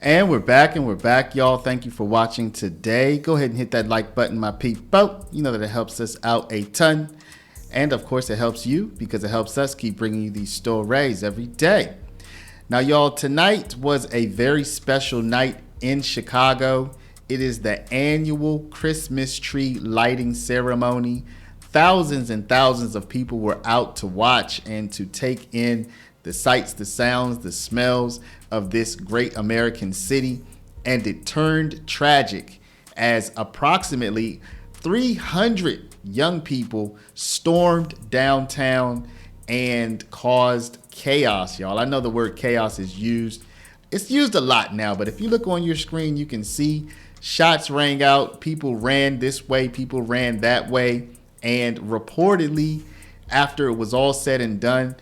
And we're back, y'all. Thank you for watching today. Go ahead and hit that like button, my people. You know that it helps us out a ton. And of course, it helps you because it helps us keep bringing you these stories every day. Now, y'all, tonight was a very special night in Chicago. It is the annual Christmas tree lighting ceremony. Thousands and thousands of people were out to watch and to take in the sights, the sounds, the smells of this great American city. And it turned tragic as approximately 300 young people stormed downtown and caused chaos, y'all. I know the word chaos is used. It's used a lot now, but if you look on your screen, you can see shots rang out. People ran this way, people ran that way. And reportedly, after it was all said and done,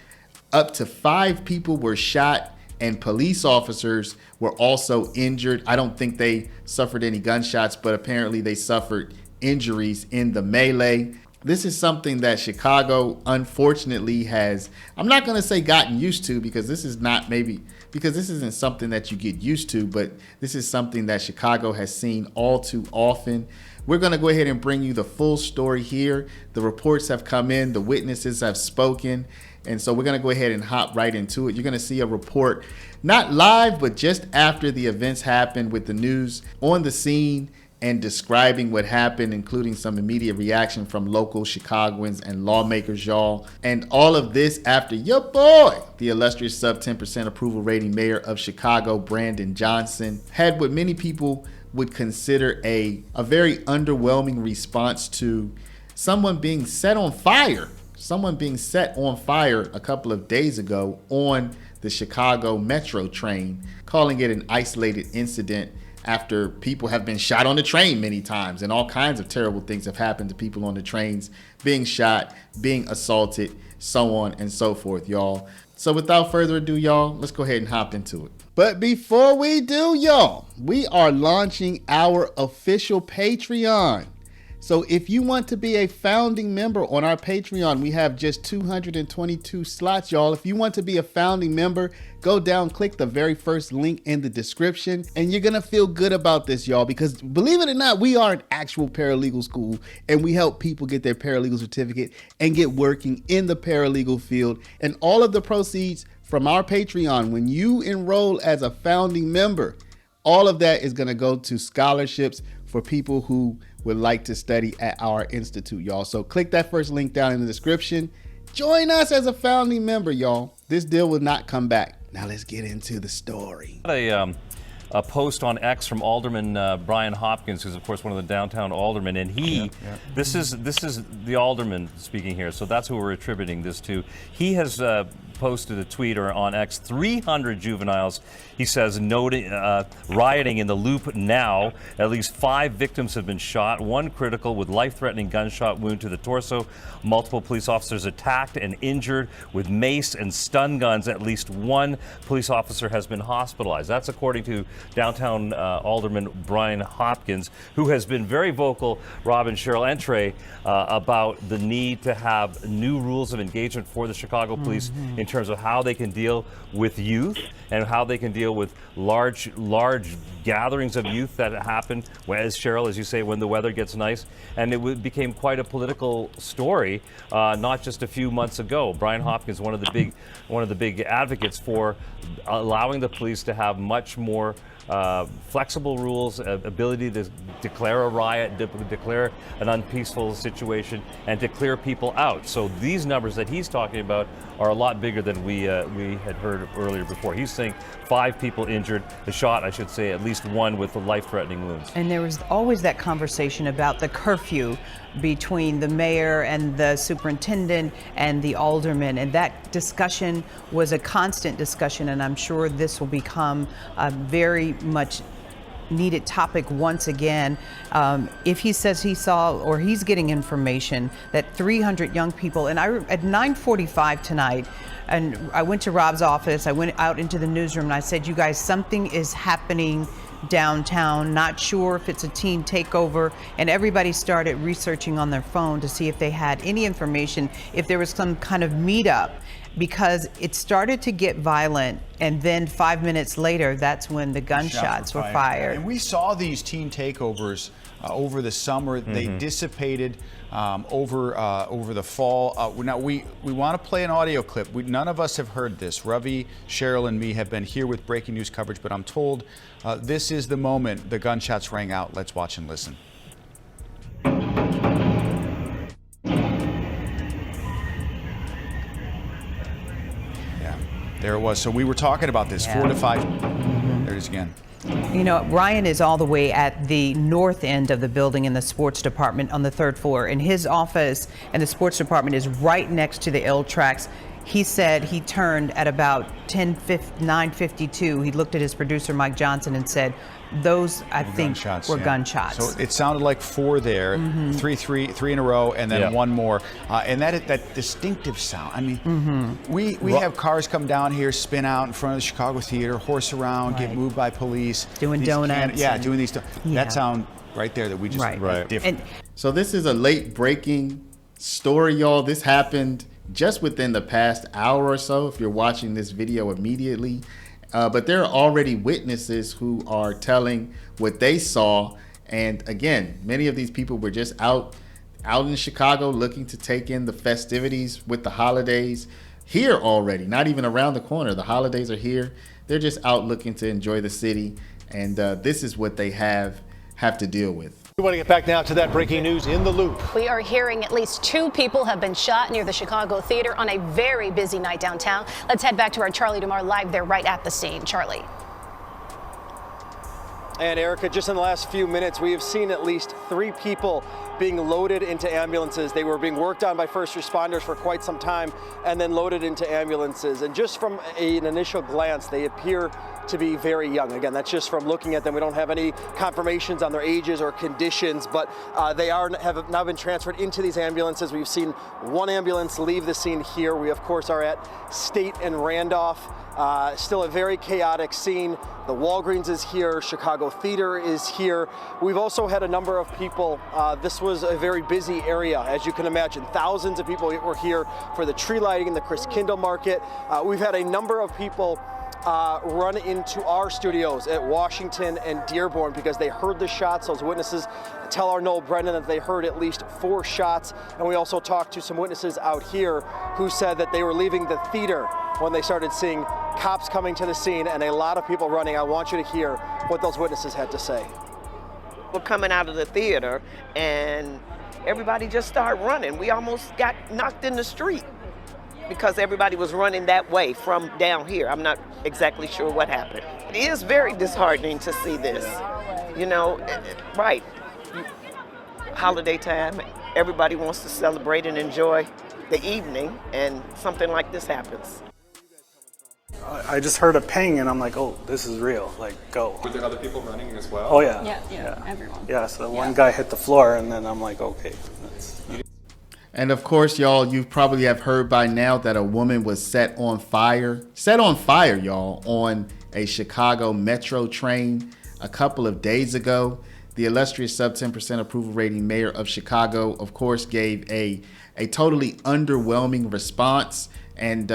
up to 5 people were shot and police officers were also injured. I don't think they suffered any gunshots, but apparently they suffered injuries in the melee. This is something that Chicago, unfortunately, has, I'm not going to say gotten used to, because this is not maybe, because this isn't something that you get used to, but this is something that Chicago has seen all too often. We're going to go ahead and bring you the full story here. The reports have come in, the witnesses have spoken, and so we're going to go ahead and hop right into it. You're going to see a report, not live, but just after the events happened, with the news on the scene and describing what happened, including some immediate reaction from local Chicagoans and lawmakers, y'all. And all of this after your boy, the illustrious sub 10% approval rating mayor of Chicago, Brandon Johnson, had what many people would consider a very underwhelming response to someone being set on fire. Someone being set on fire a couple of days ago on the Chicago Metro train, calling it an isolated incident after people have been shot on the train many times, and all kinds of terrible things have happened to people on the trains, being shot, being assaulted, so on and so forth, y'all. So without further ado, y'all, let's go ahead and hop into it. But before we do, y'all, we are launching our official Patreon. So if you want to be a founding member on our Patreon, we have just 222 slots, y'all. If you want to be a founding member, go down, click the very first link in the description, and you're going to feel good about this, y'all, because believe it or not, we are an actual paralegal school, and we help people get their paralegal certificate and get working in the paralegal field. And all of the proceeds from our Patreon, when you enroll as a founding member, all of that is going to go to scholarships for people who would like to study at our institute, y'all. So click that first link down in the description. Join us as a founding member, y'all. This deal will not come back. Now let's get into the story. A post on X from Alderman Brian Hopkins, who's of course one of the downtown aldermen, and this is the alderman speaking here, so that's who we're attributing this to. He has posted a tweet on X, 300 juveniles, he says, rioting in the Loop now. At least 5 victims have been shot, 1 critical with life-threatening gunshot wound to the torso. Multiple police officers attacked and injured with mace and stun guns. At least 1 police officer has been hospitalized. That's according to downtown Alderman Brian Hopkins, who has been very vocal, Rob and Cheryl and Trey, about the need to have new rules of engagement for the Chicago police in terms of how they can deal with youth and how they can deal with large gatherings of youth that happen, as Cheryl, as you say, when the weather gets nice. And it became quite a political story not just a few months ago. Brian Hopkins, one of the big advocates for allowing the police to have much more flexible rules, ability to declare a riot, declare an unpeaceful situation, and to clear people out. So these numbers that he's talking about are a lot bigger than we had heard earlier before. He's saying 5 people injured, shot, I should say, at least 1 with life-threatening wounds. And there was always that conversation about the curfew between the mayor and the superintendent and the alderman, and that discussion was a constant discussion, and I'm sure this will become a very much needed topic once again. If he says he saw or he's getting information that 300 young people, and at 9:45 tonight, and I went to Rob's office, I went out into the newsroom and I said, you guys, something is happening downtown, not sure if it's a teen takeover, and everybody started researching on their phone to see if they had any information, if there was some kind of meetup. because it started to get violent, and then 5 minutes later, that's when the gunshots were fired. And we saw these teen takeovers over the summer. They dissipated over the fall. Now we want to play an audio clip. None of us have heard this. Ravi, Cheryl, and me have been here with breaking news coverage, but I'm told this is the moment the gunshots rang out. Let's watch and listen. There it was. So we were talking about this, 4 to 5. There it is again. You know, Ryan is all the way at the north end of the building in the sports department on the 3rd floor. And his office and the sports department is right next to the L tracks. He said he turned at about 9:52. He looked at his producer, Mike Johnson, and said, those, I think, were gunshots. So it sounded like 4 there, three in a row, and then one more. And that distinctive sound. I mean, we have cars come down here, spin out in front of the Chicago Theater, horse around, get moved by police. Doing donuts. Doing these stuff. That sound right there that we just different. So this is a late breaking story, y'all. This happened just within the past hour or so, if you're watching this video immediately. But there are already witnesses who are telling what they saw. And again, many of these people were just out in Chicago looking to take in the festivities with the holidays here already, not even around the corner. The holidays are here. They're just out looking to enjoy the city. And this is what they have to deal with. We want to get back now to that breaking news in the loop. We are hearing at least 2 people have been shot near the Chicago Theater on a very busy night downtown. Let's head back to our Charlie DeMar live there right at the scene. Charlie. And Erica, just in the last few minutes, we have seen at least 3 people being loaded into ambulances. They were being worked on by first responders for quite some time and then loaded into ambulances. And just from an initial glance, they appear to be very young. Again, that's just from looking at them. We don't have any confirmations on their ages or conditions, but they have now been transferred into these ambulances. We've seen 1 ambulance leave the scene here. We, of course, are at State and Randolph. Still a very chaotic scene. The Walgreens is here. Chicago Theater is here. We've also had a number of people. This was a very busy area, as you can imagine. Thousands of people were here for the tree lighting in the Chris Kindle Market. We've had a number of people run into our studios at Washington and Dearborn because they heard the shots. Those witnesses tell our Noel Brennan that they heard at least 4 shots. And we also talked to some witnesses out here who said that they were leaving the theater when they started seeing cops coming to the scene and a lot of people running. I want you to hear what those witnesses had to say. We're coming out of the theater and everybody just started running. We almost got knocked in the street because everybody was running that way from down here. I'm not exactly sure what happened. It is very disheartening to see this. You know, right, holiday time, everybody wants to celebrate and enjoy the evening, and something like this happens. I just heard a ping and I'm like, oh, this is real, like, go. Were there other people running as well? Oh yeah. Yeah, everyone. Yeah, so one guy hit the floor and then I'm like, okay. And of course, y'all, you probably have heard by now that a woman was set on fire, y'all, on a Chicago Metro train a couple of days ago. The illustrious sub 10% approval rating mayor of Chicago, of course, gave a totally underwhelming response. And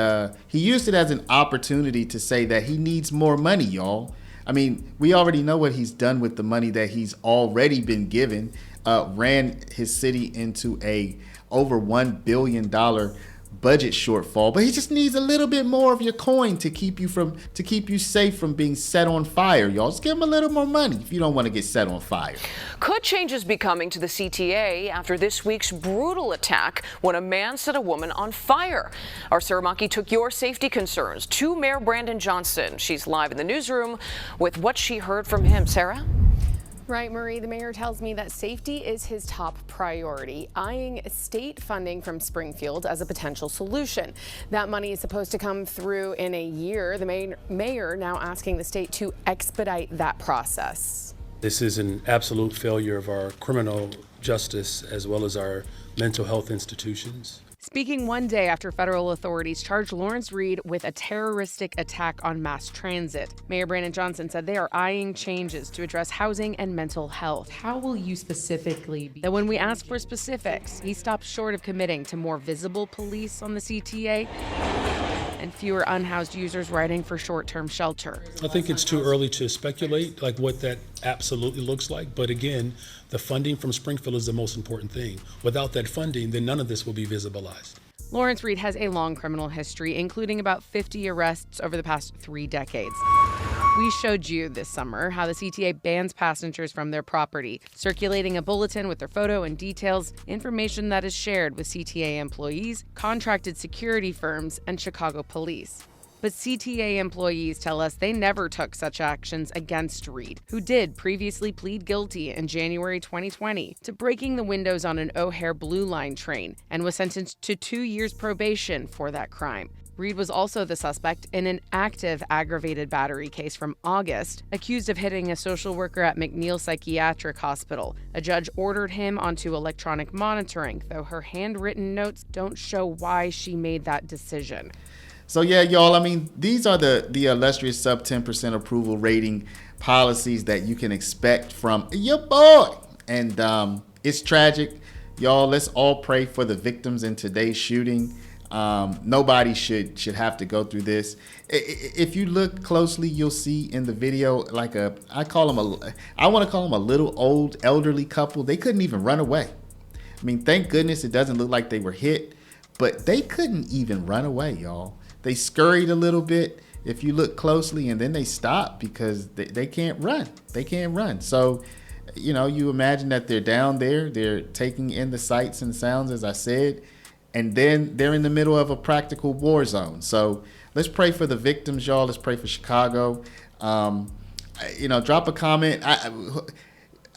he used it as an opportunity to say that he needs more money, y'all. I mean, we already know what he's done with the money that he's already been given. Ran his city into a over $1 billion budget shortfall, but he just needs a little bit more of your coin to keep you safe from being set on fire, y'all. Just give him a little more money if you don't want to get set on fire. Could changes be coming to the CTA after this week's brutal attack when a man set a woman on fire? Our Sarah Monkey took your safety concerns to Mayor Brandon Johnson. She's live in the newsroom with what she heard from him. Sarah? Right, Marie, the mayor tells me that safety is his top priority, eyeing state funding from Springfield as a potential solution. That money is supposed to come through in a year. The mayor now asking the state to expedite that process. This is an absolute failure of our criminal justice as well as our mental health institutions. Speaking one day after federal authorities charged Lawrence Reed with a terroristic attack on mass transit, Mayor Brandon Johnson said they are eyeing changes to address housing and mental health. How will you specifically be? That when we ask for specifics, he stopped short of committing to more visible police on the CTA. and fewer unhoused users writing for short-term shelter. I think it's too early to speculate like what that absolutely looks like. But again, the funding from Springfield is the most important thing. Without that funding, then none of this will be visibilized. Lawrence Reed has a long criminal history, including about 50 arrests over the past 3 decades. We showed you this summer how the CTA bans passengers from their property, circulating a bulletin with their photo and details, information that is shared with CTA employees, contracted security firms, and Chicago police. But CTA employees tell us they never took such actions against Reed, who did previously plead guilty in January 2020 to breaking the windows on an O'Hare Blue Line train and was sentenced to 2 years probation for that crime. Reed was also the suspect in an active aggravated battery case from August, accused of hitting a social worker at McNeil Psychiatric Hospital. A judge ordered him onto electronic monitoring, though her handwritten notes don't show why she made that decision. So yeah, y'all, I mean, these are the illustrious sub 10% approval rating policies that you can expect from your boy. And it's tragic. Y'all, let's all pray for the victims in today's shooting. Nobody should have to go through this. If you look closely, you'll see in the video like I want to call them a little old elderly couple. They couldn't even run away. I mean, thank goodness it doesn't look like they were hit, but they couldn't even run away, y'all. They scurried a little bit if you look closely, and then they stopped because they can't run. They can't run. So, you know, you imagine that they're down there, they're taking in the sights and sounds, as I said, and then they're in the middle of a practical war zone. So let's pray for the victims, y'all. Let's pray for Chicago. You know, drop a comment.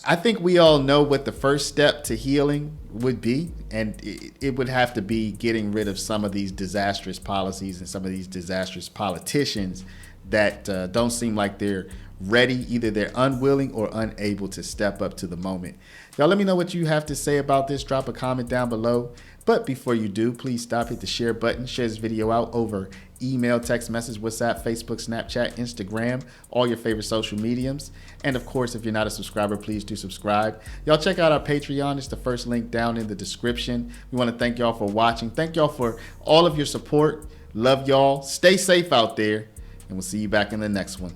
I think we all know what the first step to healing would be, and it would have to be getting rid of some of these disastrous policies and some of these disastrous politicians that don't seem like they're ready. Either they're unwilling or unable to step up to the moment. Y'all, let me know what you have to say about this. Drop a comment down below. But before you do, please stop, hit the share button, share this video out over email, text message, WhatsApp, Facebook, Snapchat, Instagram, all your favorite social mediums. And of course, if you're not a subscriber, please do subscribe. Y'all check out our Patreon. It's the first link down in the description. We want to thank y'all for watching. Thank y'all for all of your support. Love y'all. Stay safe out there. And we'll see you back in the next one.